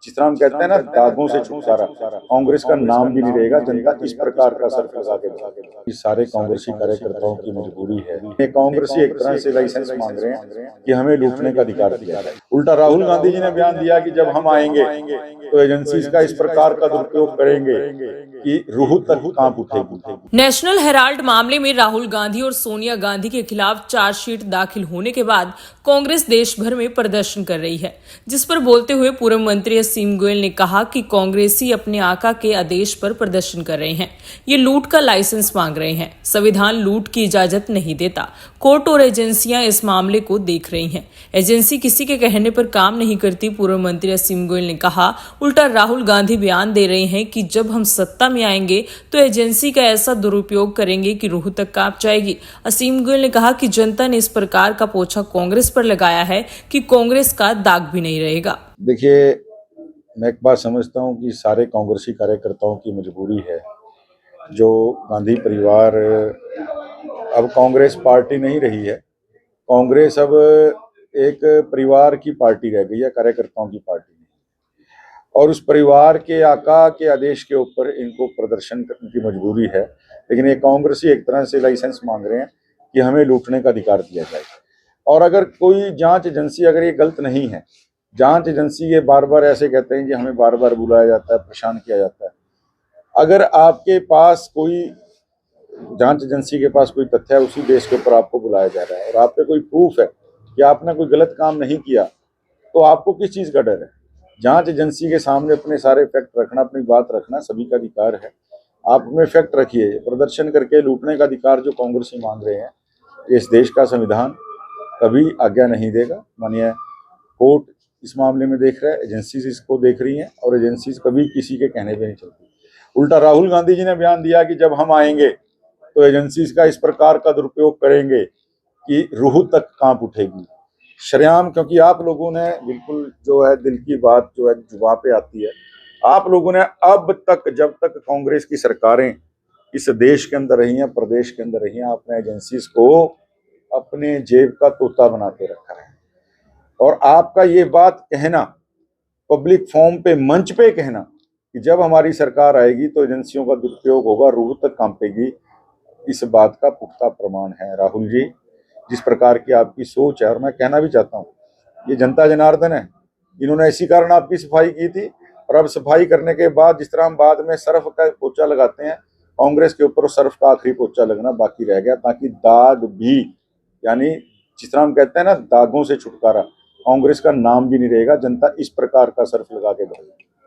जिस तरह हम कहते हैं ना, दागों से छुटकारा, कांग्रेस का नाम भी नहीं रहेगा। जनता इस प्रकार का सर्फ लगा के ये सारे कांग्रेसी कार्यकर्ताओं की मजबूरी है। ये कांग्रेसी एक तरह से लाइसेंस मांग रहे हैं कि हमें लूटने का अधिकार दिया जाए। उल्टा राहुल गांधी जी ने बयान दिया कि जब हम आएंगे तो एजेंसीज का इस प्रकार का दुरुपयोग करेंगे कि रूह तक कांप उठेगी। नेशनल हेराल्ड मामले में राहुल गांधी और सोनिया गांधी के खिलाफ चार्जशीट दाखिल होने के बाद कांग्रेस देश भर में प्रदर्शन कर रही है, जिस पर बोलते हुए पूर्व मंत्री असीम गोयल ने कहा कि कांग्रेसी अपने आका के आदेश पर प्रदर्शन कर रहे हैं। ये लूट का लाइसेंस मांग रहे हैं। संविधान लूट की इजाजत नहीं देता। कोर्ट और एजेंसियां इस मामले को देख रही हैं। एजेंसी किसी के कहने पर काम नहीं करती। पूर्व मंत्री असीम गोयल ने कहा, उल्टा राहुल गांधी बयान दे रहे हैं कि जब हम सत्ता में आएंगे तो एजेंसी का ऐसा दुरुपयोग करेंगे कि रूह तक कांप जाएगी। असीम गोयल ने कहा कि जनता ने इस प्रकार का पोछा कांग्रेस पर लगाया है कि कांग्रेस का दाग भी नहीं रहेगा। देखिए, मैं एक बात समझता हूं कि सारे कांग्रेसी कार्यकर्ताओं की मजबूरी है। जो गांधी परिवार अब कांग्रेस पार्टी नहीं रही है, कांग्रेस अब एक परिवार की पार्टी रह गई है, कार्यकर्ताओं की पार्टी नहीं। और उस परिवार के आका के आदेश के ऊपर इनको प्रदर्शन करने की मजबूरी है। लेकिन ये कांग्रेसी एक तरह से लाइसेंस मांग रहे हैं कि हमें लूटने का अधिकार दिया जाए। और अगर कोई जांच एजेंसी अगर ये गलत नहीं है, जांच एजेंसी ये बार बार ऐसे कहते हैं कि हमें बार बार बुलाया जाता है, परेशान किया जाता है। अगर आपके पास कोई जांच एजेंसी के पास कोई तथ्य है, उसी बेस के ऊपर आपको बुलाया जा रहा है और आप पे कोई प्रूफ है कि आपने कोई गलत काम नहीं किया, तो आपको किस चीज़ का डर है? जांच एजेंसी के सामने अपने सारे फैक्ट रखना, अपनी बात रखना सभी का अधिकार है। आप अपने फैक्ट रखिए। प्रदर्शन करके लूटने का अधिकार जो कांग्रेसी मांग रहे हैं, इस देश का संविधान कभी आज्ञा नहीं देगा। मानिए कोर्ट इस मामले में देख रहा है, एजेंसीज इसको देख रही हैं और एजेंसीज कभी किसी के कहने पे नहीं चलती। उल्टा राहुल गांधी जी ने बयान दिया कि जब हम आएंगे तो एजेंसीज का इस प्रकार का दुरुपयोग करेंगे कि रूह तक कांप उठेगी। शरेआम, क्योंकि आप लोगों ने बिल्कुल जो है दिल की बात जो है जुबां पे आती है। आप लोगों ने अब तक, जब तक कांग्रेस की सरकारें इस देश के अंदर रही हैं, प्रदेश के अंदर रही हैं, आपने एजेंसीज को अपने जेब का तोता बना के रखा है। और आपका ये बात कहना पब्लिक फॉर्म पे, मंच पे कहना कि जब हमारी सरकार आएगी तो एजेंसियों का दुरुपयोग होगा, रूह तक कांपेगी, इस बात का पुख्ता प्रमाण है। राहुल जी, जिस प्रकार की आपकी सोच है, और मैं कहना भी चाहता हूँ, ये जनता जनार्दन है, इन्होंने इसी कारण आपकी सफाई की थी। और अब सफाई करने के बाद जिस तरह हम बाद में सर्फ का पोछा लगाते हैं, कांग्रेस के ऊपर सर्फ का आखिरी पोछा लगना बाकी रह गया, ताकि दाग भी, यानी जिस तरह हम कहते हैं ना, दागों से छुटकारा, कांग्रेस का नाम भी नहीं रहेगा। जनता इस प्रकार का सर्फ लगा के